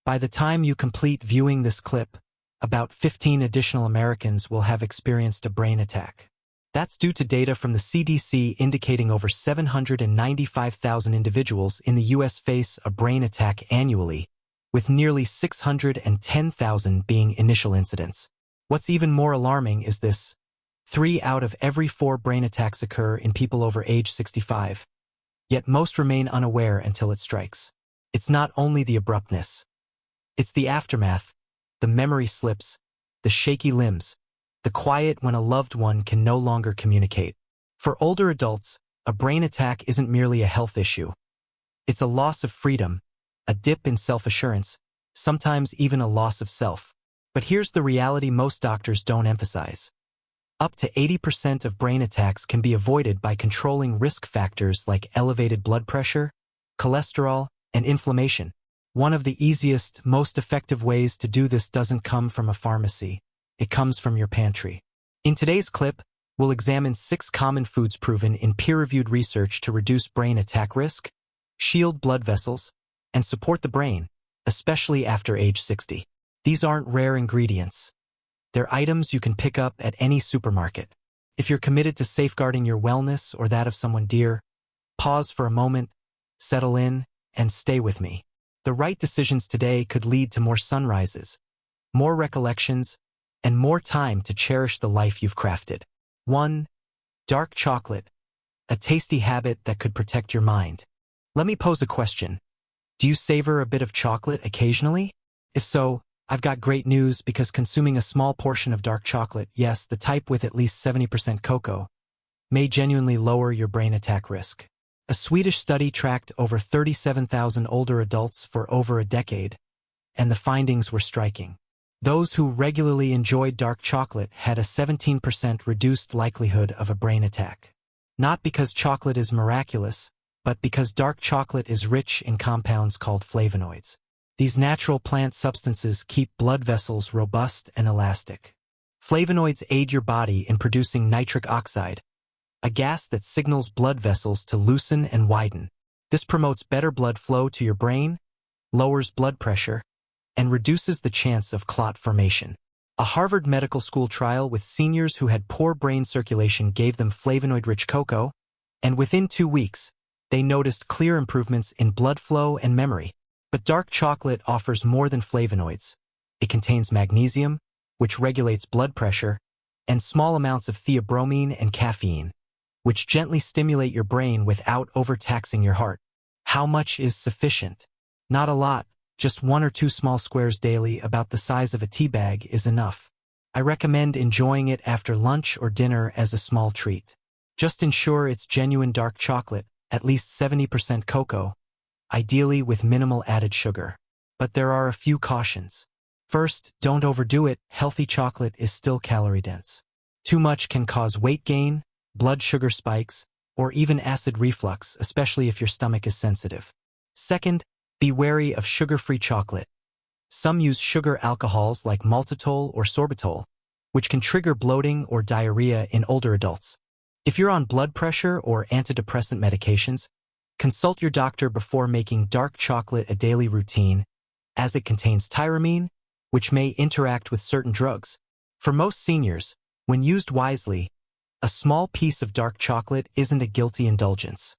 By the time you complete viewing this clip, about 15 additional Americans will have experienced a brain attack. That's due to data from the CDC indicating over 795,000 individuals in the U.S. face a brain attack annually, with nearly 610,000 being initial incidents. What's even more alarming is this: 3 out of every 4 brain attacks occur in people over age 65. Yet most remain unaware until it strikes. It's not only the abruptness. It's the aftermath, the memory slips, the shaky limbs, the quiet when a loved one can no longer communicate. For older adults, a brain attack isn't merely a health issue. It's a loss of freedom, a dip in self-assurance, sometimes even a loss of self. But here's the reality most doctors don't emphasize. Up to 80% of brain attacks can be avoided by controlling risk factors like elevated blood pressure, cholesterol, and inflammation. One of the easiest, most effective ways to do this doesn't come from a pharmacy. It comes from your pantry. In today's clip, we'll examine 6 common foods proven in peer-reviewed research to reduce brain attack risk, shield blood vessels, and support the brain, especially after age 60. These aren't rare ingredients. They're items you can pick up at any supermarket. If you're committed to safeguarding your wellness or that of someone dear, pause for a moment, settle in, and stay with me. The right decisions today could lead to more sunrises, more recollections, and more time to cherish the life you've crafted. 1. Dark chocolate, a tasty habit that could protect your mind. Let me pose a question. Do you savor a bit of chocolate occasionally? If so, I've got great news, because consuming a small portion of dark chocolate, yes, the type with at least 70% cocoa, may genuinely lower your brain attack risk. A Swedish study tracked over 37,000 older adults for over a decade, and the findings were striking. Those who regularly enjoyed dark chocolate had a 17% reduced likelihood of a brain attack. Not because chocolate is miraculous, but because dark chocolate is rich in compounds called flavonoids. These natural plant substances keep blood vessels robust and elastic. Flavonoids aid your body in producing nitric oxide, a gas that signals blood vessels to loosen and widen. This promotes better blood flow to your brain, lowers blood pressure, and reduces the chance of clot formation. A Harvard Medical School trial with seniors who had poor brain circulation gave them flavonoid-rich cocoa, and within 2 weeks, they noticed clear improvements in blood flow and memory. But dark chocolate offers more than flavonoids. It contains magnesium, which regulates blood pressure, and small amounts of theobromine and caffeine, which gently stimulate your brain without overtaxing your heart. How much is sufficient? Not a lot. Just 1 or 2 small squares daily, about the size of a tea bag, is enough. I recommend enjoying it after lunch or dinner as a small treat. Just ensure it's genuine dark chocolate, at least 70% cocoa, ideally with minimal added sugar. But there are a few cautions. First, don't overdo it. Healthy chocolate is still calorie-dense. Too much can cause weight gain, blood sugar spikes, or even acid reflux, especially if your stomach is sensitive. Second, be wary of sugar-free chocolate. Some use sugar alcohols like maltitol or sorbitol, which can trigger bloating or diarrhea in older adults. If you're on blood pressure or antidepressant medications, consult your doctor before making dark chocolate a daily routine, as it contains tyramine, which may interact with certain drugs. For most seniors, when used wisely, a small piece of dark chocolate isn't a guilty indulgence.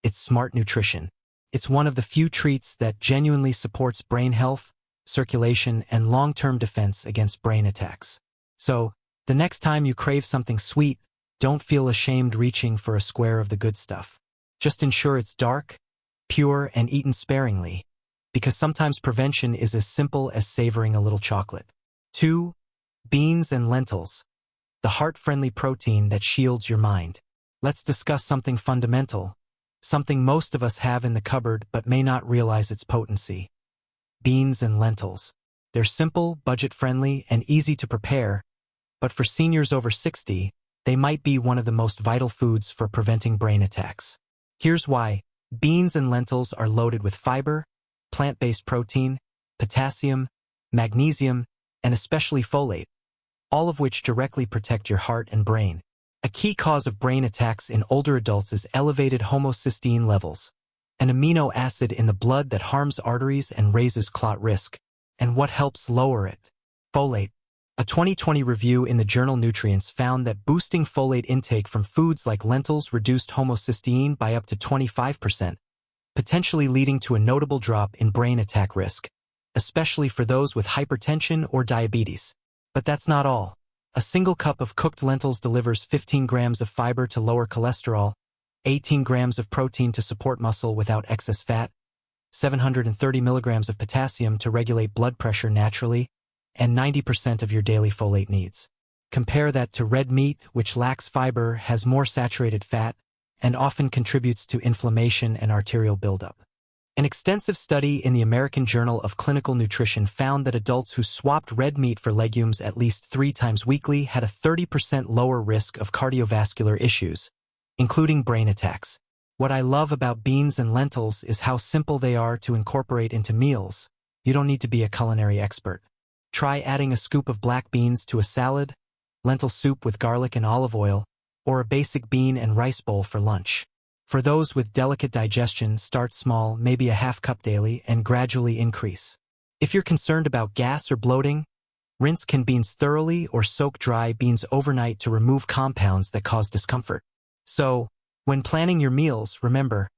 It's smart nutrition. It's one of the few treats that genuinely supports brain health, circulation, and long-term defense against brain attacks. So, the next time you crave something sweet, don't feel ashamed reaching for a square of the good stuff. Just ensure it's dark, pure, and eaten sparingly, because sometimes prevention is as simple as savoring a little chocolate. 2. Beans and lentils, the heart-friendly protein that shields your mind. Let's discuss something fundamental, something most of us have in the cupboard but may not realize its potency. Beans and lentils. They're simple, budget-friendly, and easy to prepare, but for seniors over 60, they might be one of the most vital foods for preventing brain attacks. Here's why. Beans and lentils are loaded with fiber, plant-based protein, potassium, magnesium, and especially folate, all of which directly protect your heart and brain. A key cause of brain attacks in older adults is elevated homocysteine levels, an amino acid in the blood that harms arteries and raises clot risk. And what helps lower it? Folate. A 2020 review in the journal Nutrients found that boosting folate intake from foods like lentils reduced homocysteine by up to 25%, potentially leading to a notable drop in brain attack risk, especially for those with hypertension or diabetes. But that's not all. A single cup of cooked lentils delivers 15 grams of fiber to lower cholesterol, 18 grams of protein to support muscle without excess fat, 730 milligrams of potassium to regulate blood pressure naturally, and 90% of your daily folate needs. Compare that to red meat, which lacks fiber, has more saturated fat, and often contributes to inflammation and arterial buildup. An extensive study in the American Journal of Clinical Nutrition found that adults who swapped red meat for legumes at least 3 times weekly had a 30% lower risk of cardiovascular issues, including brain attacks. What I love about beans and lentils is how simple they are to incorporate into meals. You don't need to be a culinary expert. Try adding a scoop of black beans to a salad, lentil soup with garlic and olive oil, or a basic bean and rice bowl for lunch. For those with delicate digestion, start small, maybe a half cup daily, and gradually increase. If you're concerned about gas or bloating, rinse canned beans thoroughly or soak dry beans overnight to remove compounds that cause discomfort. So, when planning your meals, remember,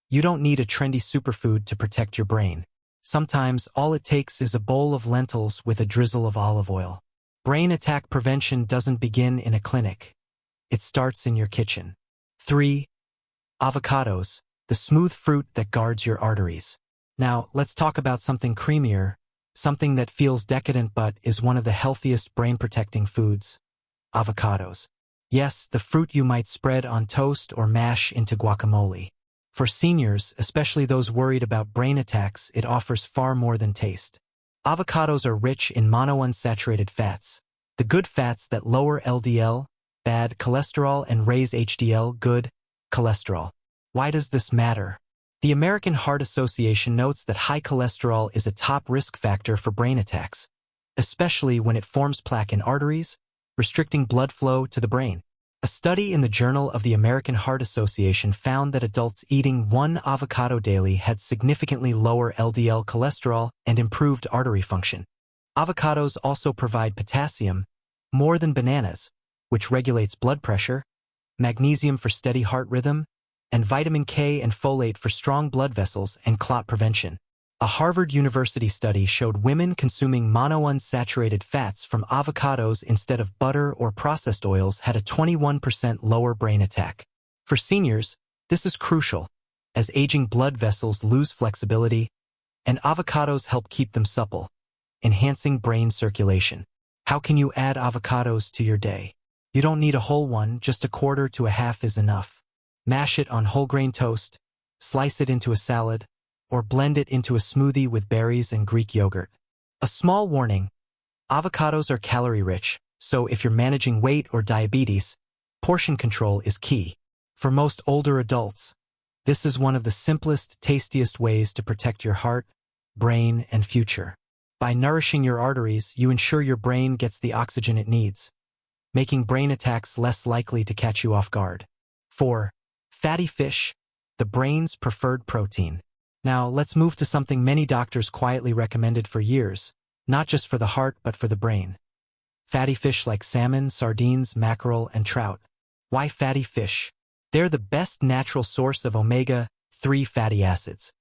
you don't need a trendy superfood to protect your brain. Sometimes all it takes is a bowl of lentils with a drizzle of olive oil. Brain attack prevention doesn't begin in a clinic. It starts in your kitchen. 3. Avocados, the smooth fruit that guards your arteries. Now, let's talk about something creamier, something that feels decadent but is one of the healthiest brain-protecting foods. Avocados. Yes, the fruit you might spread on toast or mash into guacamole. For seniors, especially those worried about brain attacks, it offers far more than taste. Avocados are rich in monounsaturated fats, the good fats that lower LDL, bad cholesterol, and raise HDL, good cholesterol. Why does this matter? The American Heart Association notes that high cholesterol is a top risk factor for brain attacks, especially when it forms plaque in arteries, restricting blood flow to the brain. A study in the Journal of the American Heart Association found that adults eating 1 avocado daily had significantly lower LDL cholesterol and improved artery function. Avocados also provide potassium, more than bananas, which regulates blood pressure, magnesium for steady heart rhythm, and vitamin K and folate for strong blood vessels and clot prevention. A Harvard University study showed women consuming monounsaturated fats from avocados instead of butter or processed oils had a 21% lower brain attack. For seniors, this is crucial, as aging blood vessels lose flexibility, and avocados help keep them supple, enhancing brain circulation. How can you add avocados to your day? You don't need a whole one, just a quarter to a half is enough. Mash it on whole grain toast, slice it into a salad, or blend it into a smoothie with berries and Greek yogurt. A small warning, avocados are calorie-rich, so if you're managing weight or diabetes, portion control is key. For most older adults, this is one of the simplest, tastiest ways to protect your heart, brain, and future. By nourishing your arteries, you ensure your brain gets the oxygen it needs, making brain attacks less likely to catch you off guard. 4. Fatty fish, the brain's preferred protein. Now, let's move to something many doctors quietly recommended for years, not just for the heart but for the brain. Fatty fish like salmon, sardines, mackerel, and trout. Why fatty fish? They're the best natural source of omega-3 fatty acids,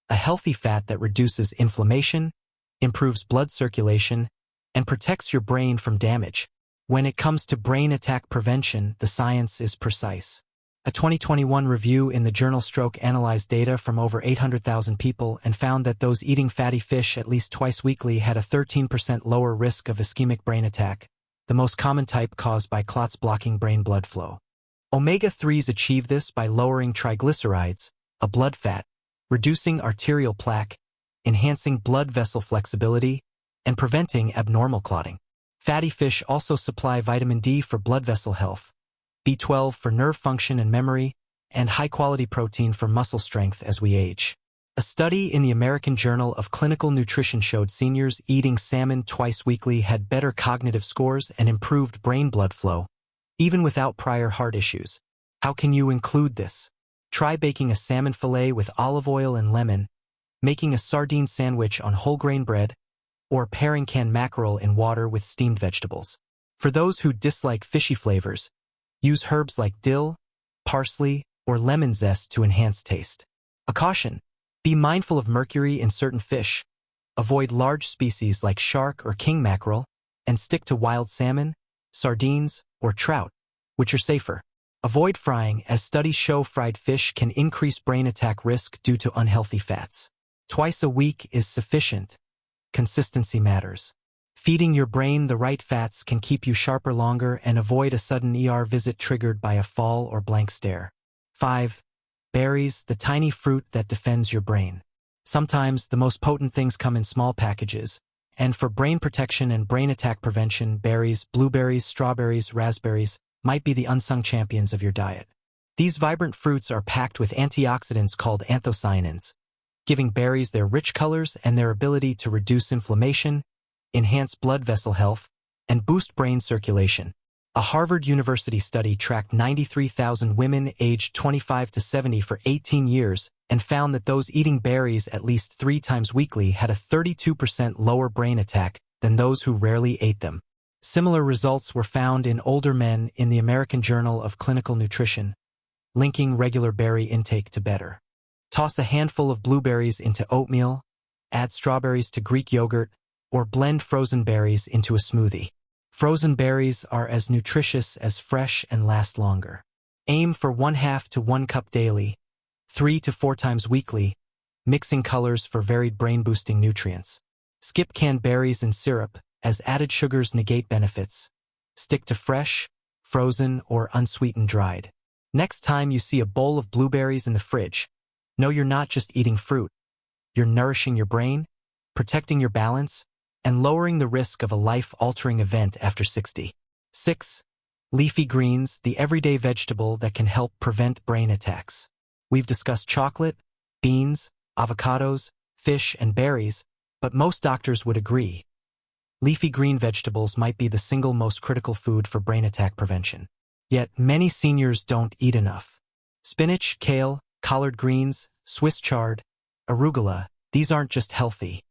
a healthy fat that reduces inflammation, improves blood circulation, and protects your brain from damage. When it comes to brain attack prevention, the science is precise. A 2021 review in the journal Stroke analyzed data from over 800,000 people and found that those eating fatty fish at least twice weekly had a 13% lower risk of ischemic brain attack, the most common type caused by clots blocking brain blood flow. Omega-3s achieve this by lowering triglycerides, a blood fat, reducing arterial plaque, enhancing blood vessel flexibility, and preventing abnormal clotting. Fatty fish also supply vitamin D for blood vessel health, B12 for nerve function and memory, and high-quality protein for muscle strength as we age. A study in the American Journal of Clinical Nutrition showed seniors eating salmon twice weekly had better cognitive scores and improved brain blood flow, even without prior heart issues. How can you include this? Try baking a salmon fillet with olive oil and lemon, making a sardine sandwich on whole grain bread, or pairing canned mackerel in water with steamed vegetables. For those who dislike fishy flavors, use herbs like dill, parsley, or lemon zest to enhance taste. A caution: be mindful of mercury in certain fish, avoid large species like shark or king mackerel, and stick to wild salmon, sardines, or trout, which are safer. Avoid frying, as studies show fried fish can increase brain attack risk due to unhealthy fats. Twice a week is sufficient. Consistency matters. Feeding your brain the right fats can keep you sharper longer and avoid a sudden ER visit triggered by a fall or blank stare. 5. Berries, the tiny fruit that defends your brain. Sometimes the most potent things come in small packages, and for brain protection and brain attack prevention, berries, blueberries, strawberries, raspberries might be the unsung champions of your diet. These vibrant fruits are packed with antioxidants called anthocyanins, giving berries their rich colors and their ability to reduce inflammation, enhance blood vessel health, and boost brain circulation. A Harvard University study tracked 93,000 women aged 25 to 70 for 18 years and found that those eating berries at least 3 times weekly had a 32% lower brain attack than those who rarely ate them. Similar results were found in older men in the American Journal of Clinical Nutrition, linking regular berry intake to better. Toss a handful of blueberries into oatmeal, add strawberries to Greek yogurt, or blend frozen berries into a smoothie. Frozen berries are as nutritious as fresh and last longer. Aim for 1/2 to 1 cup daily, 3 to 4 times weekly, mixing colors for varied brain-boosting nutrients. Skip canned berries and syrup, as added sugars negate benefits. Stick to fresh, frozen, or unsweetened dried. Next time you see a bowl of blueberries in the fridge, know you're not just eating fruit. You're nourishing your brain, protecting your balance, and lowering the risk of a life-altering event after 60. 6. Leafy greens, the everyday vegetable that can help prevent brain attacks. We've discussed chocolate, beans, avocados, fish, and berries, but most doctors would agree. Leafy green vegetables might be the single most critical food for brain attack prevention. Yet many seniors don't eat enough. Spinach, kale, collard greens, Swiss chard, arugula, these aren't just healthy.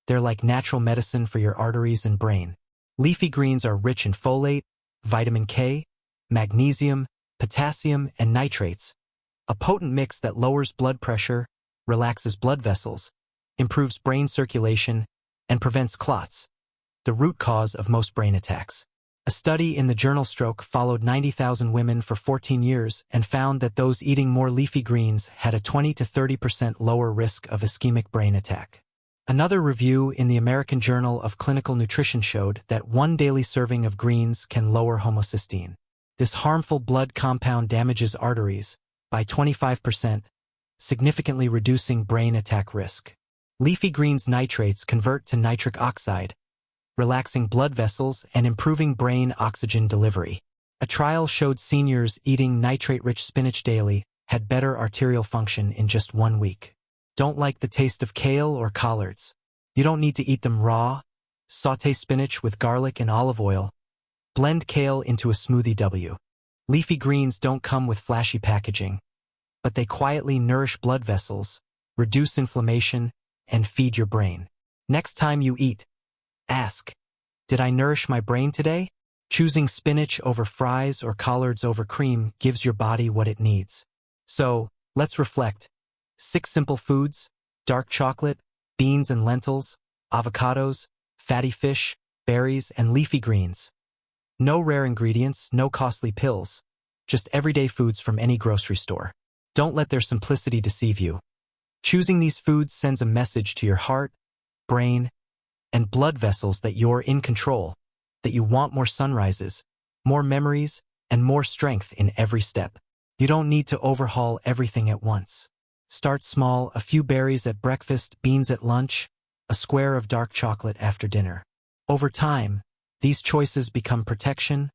They're like natural medicine for your arteries and brain. Leafy greens are rich in folate, vitamin K, magnesium, potassium, and nitrates, a potent mix that lowers blood pressure, relaxes blood vessels, improves brain circulation, and prevents clots, the root cause of most brain attacks. A study in the journal Stroke followed 90,000 women for 14 years and found that those eating more leafy greens had a 20 to 30% lower risk of ischemic brain attack. Another review in the American Journal of Clinical Nutrition showed that 1 daily serving of greens can lower homocysteine. This harmful blood compound damages arteries by 25%, significantly reducing brain attack risk. Leafy greens nitrates convert to nitric oxide, relaxing blood vessels and improving brain oxygen delivery. A trial showed seniors eating nitrate-rich spinach daily had better arterial function in just 1 week. Don't like the taste of kale or collards? You don't need to eat them raw. Sauté spinach with garlic and olive oil. Blend kale into a smoothie. Leafy greens don't come with flashy packaging, but they quietly nourish blood vessels, reduce inflammation, and feed your brain. Next time you eat, ask, did I nourish my brain today? Choosing spinach over fries or collards over cream gives your body what it needs. So, let's reflect. 6 simple foods: dark chocolate, beans and lentils, avocados, fatty fish, berries, and leafy greens. No rare ingredients, no costly pills, just everyday foods from any grocery store. Don't let their simplicity deceive you. Choosing these foods sends a message to your heart, brain, and blood vessels that you're in control, that you want more sunrises, more memories, and more strength in every step. You don't need to overhaul everything at once. Start small: a few berries at breakfast, beans at lunch, a square of dark chocolate after dinner. Over time, these choices become protection,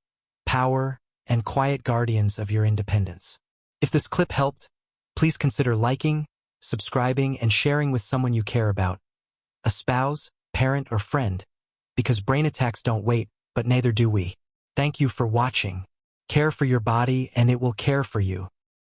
power, and quiet guardians of your independence. If this clip helped, please consider liking, subscribing, and sharing with someone you care about, a spouse, parent, or friend, because brain attacks don't wait, but neither do we. Thank you for watching. Care for your body and it will care for you.